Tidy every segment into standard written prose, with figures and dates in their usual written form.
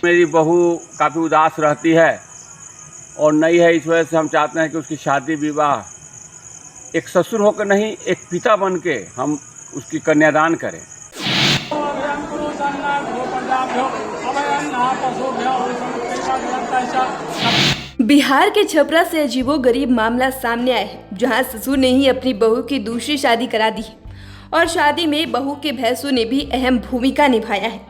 मेरी बहू काफ़ी उदास रहती है और नई है, इस वजह से हम चाहते हैं कि उसकी शादी विवाह एक ससुर होकर नहीं, एक पिता बन के हम उसकी कन्यादान करें। बिहार के छपरा से अजीबोगरीब मामला सामने आया है, जहां ससुर ने ही अपनी बहू की दूसरी शादी करा दी है और शादी में बहू के भैंसों ने भी अहम भूमिका निभाया है।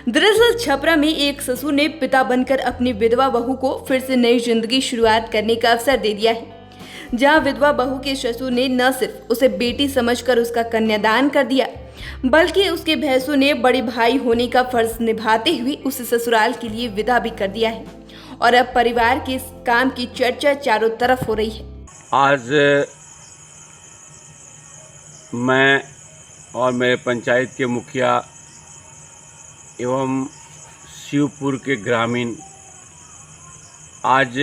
दरअसल छपरा में एक ससुर ने पिता बनकर अपनी विधवा बहू को फिर से नई जिंदगी शुरुआत करने का अवसर दे दिया है, जहां विधवा बहू के ससुर ने न सिर्फ उसे बेटी समझकर उसका कन्यादान कर दिया, बल्कि उसके भैंसों ने बड़े भाई होने का फर्ज निभाते हुए उसे ससुराल के लिए विदा भी कर दिया है और अब परिवार के इस काम की चर्चा चारों तरफ हो रही है। आज मैं और मेरे पंचायत के मुखिया एवं शिवपुर के ग्रामीण आज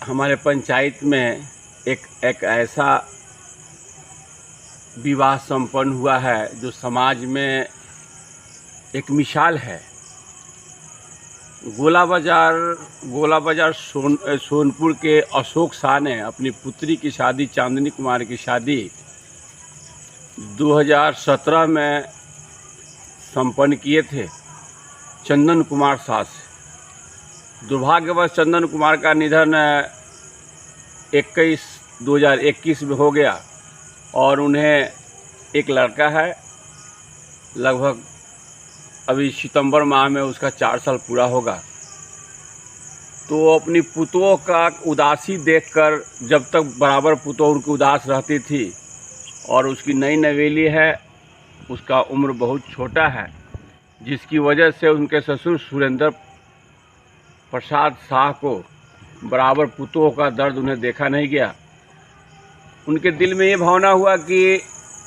हमारे पंचायत में एक ऐसा विवाह संपन्न हुआ है जो समाज में एक मिसाल है। गोला बाजार सोनपुर के अशोक शाह ने अपनी पुत्री की शादी चांदनी कुमार की शादी 2017 में संपन्न किए थे चंदन कुमार शाह से। दुर्भाग्यवश चंदन कुमार का निधन 2021 में हो गया और उन्हें एक लड़का है, लगभग अभी सितंबर माह में उसका 4 साल पूरा होगा। तो अपनी पुतों का उदासी देखकर, जब तक बराबर पुतों उनकी उदास रहती थी, और उसकी नई नवेली है, उसका उम्र बहुत छोटा है, जिसकी वजह से उनके ससुर सुरेंद्र प्रसाद शाह को बराबर पुतों का दर्द उन्हें देखा नहीं गया। उनके दिल में ये भावना हुआ कि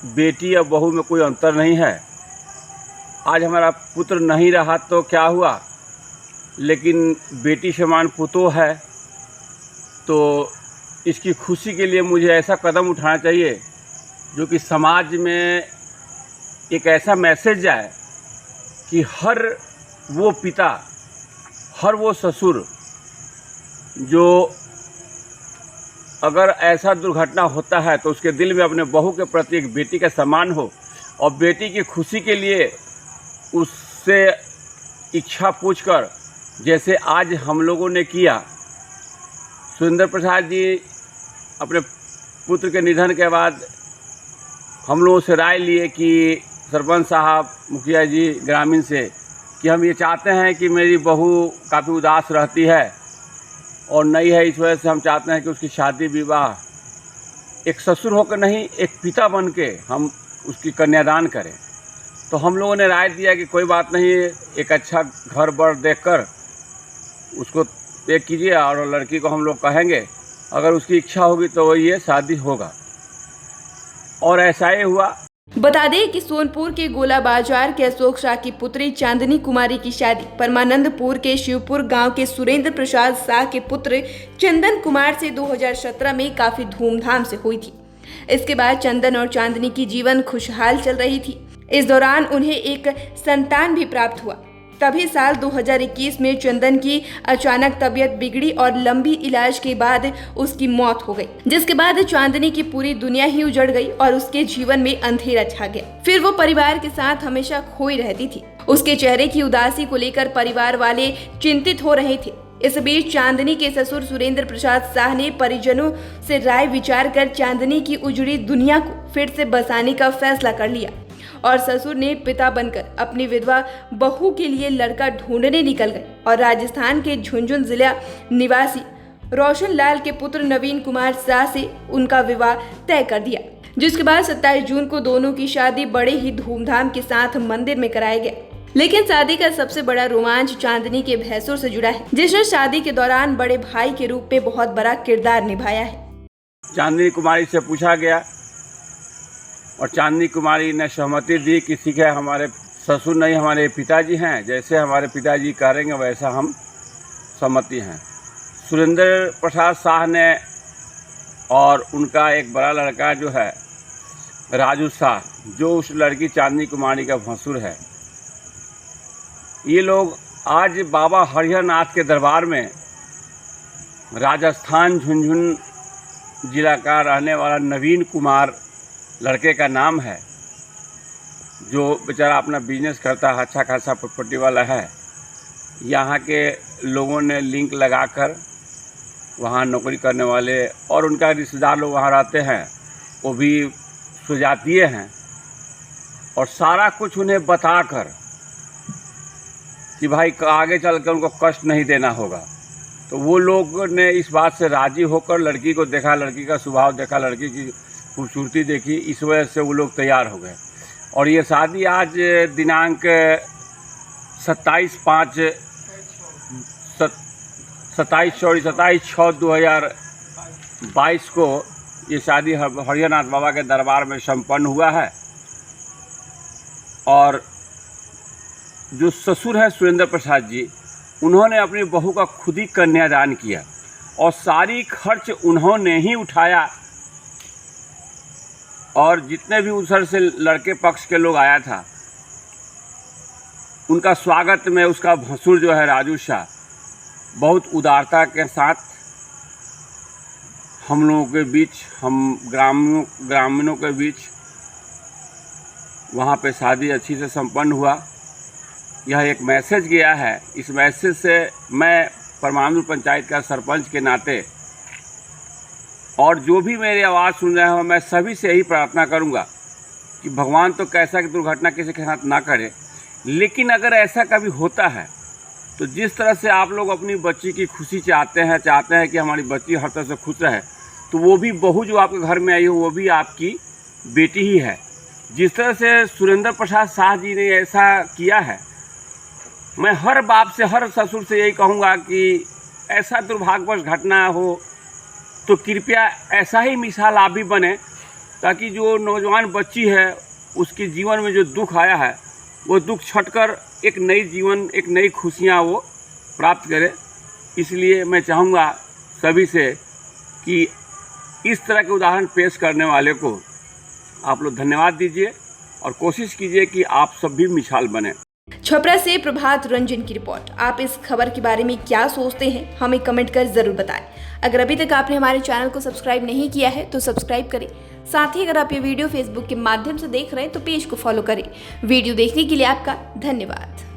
बेटी या बहू में कोई अंतर नहीं है, आज हमारा पुत्र नहीं रहा तो क्या हुआ, लेकिन बेटी समान पुतों है, तो इसकी खुशी के लिए मुझे ऐसा कदम उठाना चाहिए जो कि समाज में एक ऐसा मैसेज जाए कि हर वो पिता, हर वो ससुर जो अगर ऐसा दुर्घटना होता है तो उसके दिल में अपने बहू के प्रति एक बेटी का सम्मान हो और बेटी की खुशी के लिए उससे इच्छा पूछकर, जैसे आज हम लोगों ने किया। सुरेंद्र प्रसाद जी अपने पुत्र के निधन के बाद हम लोगों से राय लिए कि सरपंच साहब, मुखिया जी ग्रामीण से, कि हम ये चाहते हैं कि मेरी बहू काफ़ी उदास रहती है और नई है, इस वजह से हम चाहते हैं कि उसकी शादी विवाह एक ससुर होकर नहीं, एक पिता बन के हम उसकी कन्यादान करें। तो हम लोगों ने राय दिया कि कोई बात नहीं, एक अच्छा घर बर देखकर उसको तय कीजिए और लड़की को हम लोग कहेंगे, अगर उसकी इच्छा होगी तो ये शादी होगा। और ऐसा ही हुआ। बता दें कि सोनपुर के गोला बाजार के अशोक शाह की पुत्री चांदनी कुमारी की शादी परमानंदपुर के शिवपुर गांव के सुरेंद्र प्रसाद शाह के पुत्र चंदन कुमार से 2017 में काफी धूमधाम से हुई थी। इसके बाद चंदन और चांदनी की जीवन खुशहाल चल रही थी। इस दौरान उन्हें एक संतान भी प्राप्त हुआ। तभी साल 2021 में चंदन की अचानक तबीयत बिगड़ी और लंबी इलाज के बाद उसकी मौत हो गई, जिसके बाद चांदनी की पूरी दुनिया ही उजड़ गई और उसके जीवन में अंधेरा छा गया। फिर वो परिवार के साथ हमेशा खोई रहती थी। उसके चेहरे की उदासी को लेकर परिवार वाले चिंतित हो रहे थे। इस बीच चांदनी के ससुर सुरेंद्र प्रसाद शाह ने परिजनों से राय विचार कर चांदनी की उजड़ी दुनिया को फिर से बसाने का फैसला कर लिया और ससुर ने पिता बनकर अपनी विधवा बहू के लिए लड़का ढूंढने निकल गए और राजस्थान के झुंझुनू जिला निवासी रोशन लाल के पुत्र नवीन कुमार शाह से उनका विवाह तय कर दिया, जिसके बाद 27 जून को दोनों की शादी बड़े ही धूमधाम के साथ मंदिर में कराया गया। लेकिन शादी का सबसे बड़ा रोमांच चांदनी के भैंसुर से जुड़ा है, जिसने शादी के दौरान बड़े भाई के रूप में बहुत बड़ा किरदार निभाया है। चांदनी कुमारी से पूछा गया और चांदनी कुमारी ने सहमति दी कि ठीक है, हमारे ससुर नहीं, हमारे पिताजी हैं, जैसे हमारे पिताजी करेंगे वैसा हम सहमति हैं। सुरेंद्र प्रसाद शाह ने और उनका एक बड़ा लड़का जो है राजू शाह, जो उस लड़की चांदनी कुमारी का भसुर है। ये लोग आज बाबा हरिहर नाथ के दरबार में राजस्थान झुंझुन जिला का रहने वाला नवीन कुमार लड़के का नाम है, जो बेचारा अपना बिजनेस करता है, अच्छा खासा प्रॉपर्टी वाला है। यहाँ के लोगों ने लिंक लगाकर वहाँ नौकरी करने वाले और उनका रिश्तेदार लोग वहाँ रहते हैं, वो भी सुजातीय हैं, और सारा कुछ उन्हें बताकर कि भाई आगे चल कर उनको कष्ट नहीं देना होगा। तो वो लोग ने इस बात से राज़ी होकर लड़की को देखा, लड़की का स्वभाव देखा, लड़की की खूबसूरती देखी, इस वजह से वो लोग तैयार हो गए। और ये शादी आज दिनांक 27/6/2022 को ये शादी हरिहर नाथ बाबा के दरबार में संपन्न हुआ है। और जो ससुर है सुरेंद्र प्रसाद जी, उन्होंने अपनी बहू का खुद ही कन्यादान किया और सारी खर्च उन्होंने ही उठाया। और जितने भी उधर से लड़के पक्ष के लोग आया था, उनका स्वागत में उसका भसुर जो है राजू शाह बहुत उदारता के साथ हम लोगों के बीच, हम ग्रामीणों के बीच वहाँ पे शादी अच्छी से संपन्न हुआ। यह एक मैसेज गया है। इस मैसेज से मैं परमानंद पंचायत का सरपंच के नाते और जो भी मेरी आवाज़ सुन रहे हो, मैं सभी से यही प्रार्थना करूंगा कि भगवान तो कैसा कि दुर्घटना किसी के साथ ना करे, लेकिन अगर ऐसा कभी होता है तो जिस तरह से आप लोग अपनी बच्ची की खुशी चाहते हैं कि हमारी बच्ची हर तरह से खुश रहे, तो वो भी बहू जो आपके घर में आई हो वो भी आपकी बेटी ही है। जिस तरह से सुरेंद्र प्रसाद शाह जी ने ऐसा किया है, मैं हर बाप से, हर ससुर से यही कहूँगा कि ऐसा दुर्भाग्यवश घटना हो तो कृपया ऐसा ही मिसाल आप भी बने, ताकि जो नौजवान बच्ची है उसके जीवन में जो दुख आया है वो दुख छटकर एक नई जीवन, एक नई खुशियाँ वो प्राप्त करे। इसलिए मैं चाहूँगा सभी से कि इस तरह के उदाहरण पेश करने वाले को आप लोग धन्यवाद दीजिए और कोशिश कीजिए कि आप सब भी मिसाल बने। छपरा से प्रभात रंजन की रिपोर्ट। आप इस खबर के बारे में क्या सोचते हैं, हमें कमेंट कर जरूर बताएं। अगर अभी तक आपने हमारे चैनल को सब्सक्राइब नहीं किया है तो सब्सक्राइब करें। साथ ही अगर आप ये वीडियो फेसबुक के माध्यम से देख रहे हैं तो पेज को फॉलो करें। वीडियो देखने के लिए आपका धन्यवाद।